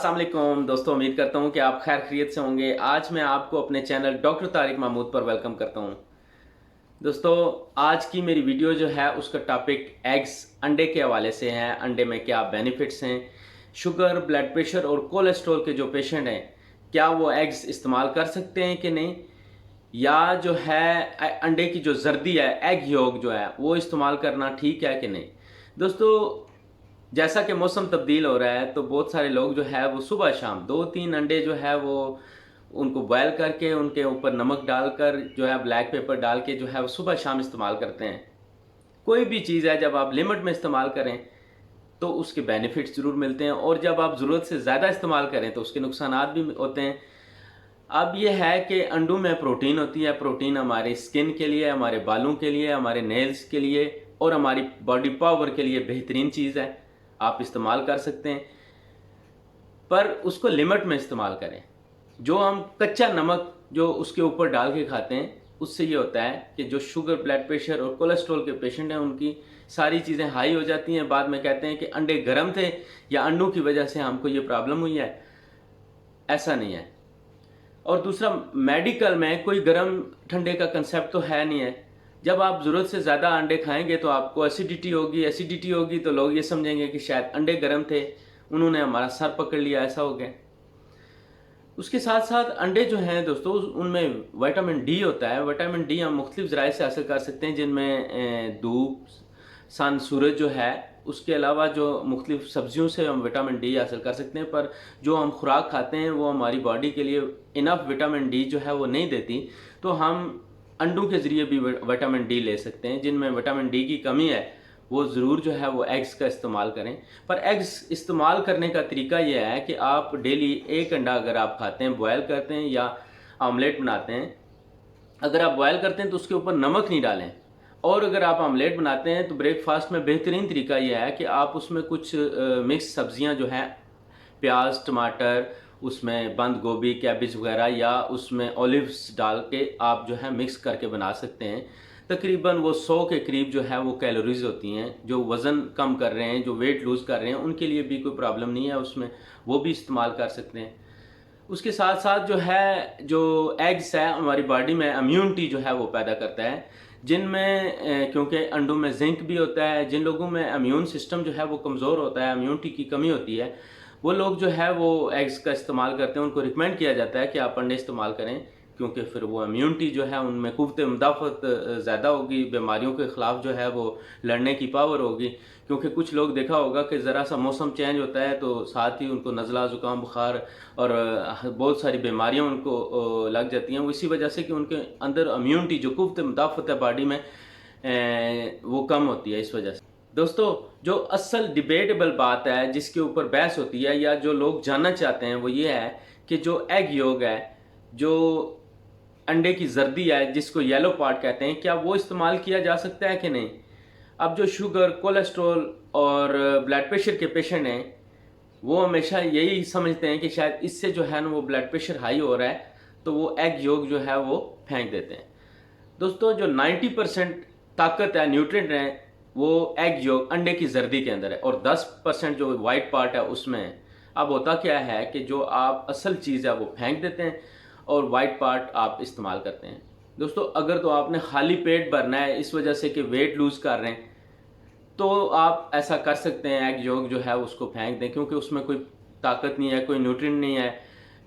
अस्सलाम वालेकुम दोस्तों, उम्मीद करता हूँ कि आप खैर खैरियत से होंगे। आज मैं आपको अपने चैनल डॉक्टर तारिक महमूद पर वेलकम करता हूँ। दोस्तों, आज की मेरी वीडियो जो है उसका टॉपिक एग्स अंडे के हवाले से है। अंडे में क्या बेनिफिट्स हैं, शुगर, ब्लड प्रेशर और कोलेस्ट्रॉल के जो पेशेंट हैं क्या वो एग्स इस्तेमाल कर सकते हैं कि नहीं, या जो है अंडे की जो जर्दी है, एग योग जो है वो इस्तेमाल करना ठीक है कि नहीं। दोस्तों, जैसा कि मौसम तब्दील हो रहा है तो बहुत सारे लोग जो है वो सुबह शाम 2-3 अंडे जो है वो उनको बॉयल करके उनके ऊपर नमक डालकर जो है ब्लैक पेपर डाल के जो है वो सुबह शाम इस्तेमाल करते हैं। कोई भी चीज़ है जब आप लिमिट में इस्तेमाल करें तो उसके बेनिफिट्स ज़रूर मिलते हैं, और जब आप ज़रूरत से ज़्यादा इस्तेमाल करें तो उसके नुकसानात भी होते हैं। अब ये है कि अंडों में प्रोटीन होती है। प्रोटीन हमारी स्किन के लिए, हमारे बालों के लिए, हमारे नेल्स के लिए और हमारी बॉडी पावर के लिए बेहतरीन चीज़ है, आप इस्तेमाल कर सकते हैं, पर उसको लिमिट में इस्तेमाल करें। जो हम कच्चा नमक जो उसके ऊपर डाल के खाते हैं उससे ये होता है कि जो शुगर, ब्लड प्रेशर और कोलेस्ट्रॉल के पेशेंट हैं उनकी सारी चीज़ें हाई हो जाती हैं। बाद में कहते हैं कि अंडे गर्म थे या अंडों की वजह से हमको ये प्रॉब्लम हुई है। ऐसा नहीं है। और दूसरा, मेडिकल में कोई गर्म ठंडे का कंसेप्ट तो है नहीं है। जब आप ज़रूरत से ज़्यादा अंडे खाएंगे तो आपको एसिडिटी होगी तो लोग ये समझेंगे कि शायद अंडे गर्म थे, उन्होंने हमारा सर पकड़ लिया, ऐसा हो गया। उसके साथ साथ अंडे जो हैं दोस्तों, उनमें विटामिन डी होता है। विटामिन डी हम मुख्तलिफ ज़राए से हासिल कर सकते हैं, जिनमें धूप, सन, सूरज जो है, उसके अलावा जो मुख्तलिफ सब्जियों से हम विटामिन डी हासिल कर सकते हैं। पर जो हम खुराक खाते हैं वो हमारी बॉडी के लिए इनफ विटामिन डी जो है वो नहीं देती, तो हम अंडों के ज़रिए भी विटामिन डी ले सकते हैं। जिनमें विटामिन डी की कमी है वो ज़रूर जो है वो एग्स का इस्तेमाल करें। पर एग्स इस्तेमाल करने का तरीका यह है कि आप डेली एक अंडा अगर आप खाते हैं, बॉयल करते हैं या आमलेट बनाते हैं, अगर आप बॉयल करते हैं तो उसके ऊपर नमक नहीं डालें। और अगर आप आमलेट बनाते हैं तो ब्रेकफास्ट में बेहतरीन तरीका यह है कि आप उसमें कुछ मिक्स सब्जियां जो हैं, प्याज, टमाटर, उसमें बंद गोभी, कैबेज वगैरह, या उसमें ऑलिव्स डाल के आप जो है मिक्स करके बना सकते हैं। तकरीबन वो 100 के करीब जो है वो कैलोरीज होती हैं। जो वज़न कम कर रहे हैं, जो वेट लूज़ कर रहे हैं, उनके लिए भी कोई प्रॉब्लम नहीं है उसमें, वो भी इस्तेमाल कर सकते हैं। उसके साथ साथ जो है, जो एग्स है हमारी बॉडी में इम्यूनिटी जो है वो पैदा करता है, जिनमें क्योंकि अंडों में जिंक भी होता है। जिन लोगों में इम्यून सिस्टम जो है वो कमज़ोर होता है, इम्यूनिटी की कमी होती है, वो लोग जो है वो एग्स का इस्तेमाल करते हैं। उनको रिकमेंड किया जाता है कि आप अंडे इस्तेमाल करें, क्योंकि फिर वो इम्यूनिटी जो है उनमें क़ुव्वत मुदाफ़त ज़्यादा होगी, बीमारियों के ख़िलाफ़ जो है वो लड़ने की पावर होगी। क्योंकि कुछ लोग देखा होगा कि ज़रा सा मौसम चेंज होता है तो साथ ही उनको नज़ला, ज़ुकाम, बुखार और बहुत सारी बीमारियां उनको लग जाती हैं। वो इसी वजह से कि उनके अंदर इम्यूनिटी जो क़ुव्वत मुदाफ़त है बॉडी में वो कम होती है, इस वजह से। दोस्तों, जो असल डिबेटेबल बात है जिसके ऊपर बहस होती है या जो लोग जानना चाहते हैं वो ये है कि जो एग योग है, जो अंडे की जर्दी है जिसको येलो पार्ट कहते हैं, क्या वो इस्तेमाल किया जा सकता है कि नहीं। अब जो शुगर, कोलेस्ट्रॉल और ब्लड प्रेशर के पेशेंट हैं वो हमेशा यही समझते हैं कि शायद इससे जो है ना वो ब्लड प्रेशर हाई हो रहा है, तो वो एग योग जो है वो फेंक देते हैं। दोस्तों, जो 90% ताकत है, न्यूट्रिएंट है, वो एग योग अंडे की जर्दी के अंदर है, और 10% जो वाइट पार्ट है उसमें है। अब होता क्या है कि जो आप असल चीज़ है वो फेंक देते हैं और वाइट पार्ट आप इस्तेमाल करते हैं। दोस्तों, अगर तो आपने खाली पेट भरना है इस वजह से कि वेट लूज़ कर रहे हैं, तो आप ऐसा कर सकते हैं, एग योग जो है उसको फेंक दें, क्योंकि उसमें कोई ताकत नहीं है, कोई न्यूट्रिएंट नहीं है,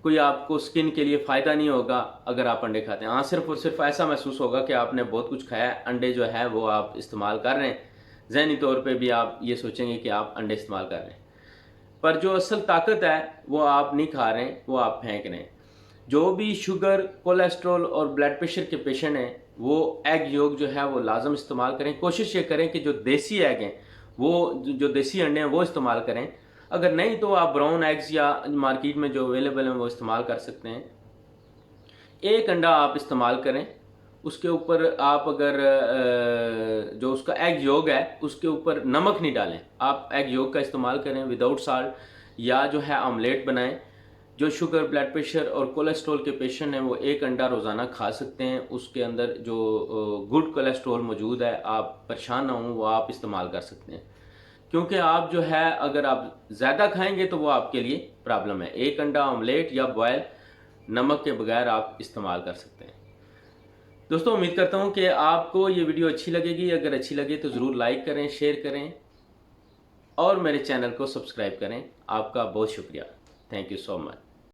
कोई आपको स्किन के लिए फ़ायदा नहीं होगा अगर आप अंडे खाते हैं। हाँ, सिर्फ और सिर्फ ऐसा महसूस होगा कि आपने बहुत कुछ खाया है, अंडे जो है वो आप इस्तेमाल कर रहे हैं, ज़हनी तौर पे भी आप ये सोचेंगे कि आप अंडे इस्तेमाल कर रहे हैं, पर जो असल ताकत है वो आप नहीं खा रहे हैं, वो आप फेंक रहे हैं। जो भी शुगर, कोलेस्ट्रॉल और ब्लड प्रेशर के पेशेंट हैं वो एग योग जो है वो लाजम इस्तेमाल करें। कोशिश ये करें कि जो देसी एग हैं, वो जो देसी अंडे हैं वो इस्तेमाल करें। अगर नहीं तो आप ब्राउन एग्स या मार्केट में जो अवेलेबल हैं वो इस्तेमाल कर सकते हैं। एक अंडा आप इस्तेमाल करें, उसके ऊपर आप अगर जो उसका एग योग है उसके ऊपर नमक नहीं डालें, आप एग योग का इस्तेमाल करें विदाउट साल्ट, या जो है आमलेट बनाएं। जो शुगर, ब्लड प्रेशर और कोलेस्ट्रॉल के पेशेंट हैं वो एक अंडा रोज़ाना खा सकते हैं। उसके अंदर जो गुड कोलेस्ट्रॉल मौजूद है, आप परेशान ना हों, वो आप इस्तेमाल कर सकते हैं। क्योंकि आप जो है अगर आप ज़्यादा खाएंगे तो वो आपके लिए प्रॉब्लम है। एक अंडा ऑमलेट या बॉयल नमक के बगैर आप इस्तेमाल कर सकते हैं। दोस्तों उम्मीद करता हूँ कि आपको ये वीडियो अच्छी लगेगी। अगर अच्छी लगे तो ज़रूर लाइक करें, शेयर करें और मेरे चैनल को सब्सक्राइब करें। आपका बहुत शुक्रिया। Thank you so much.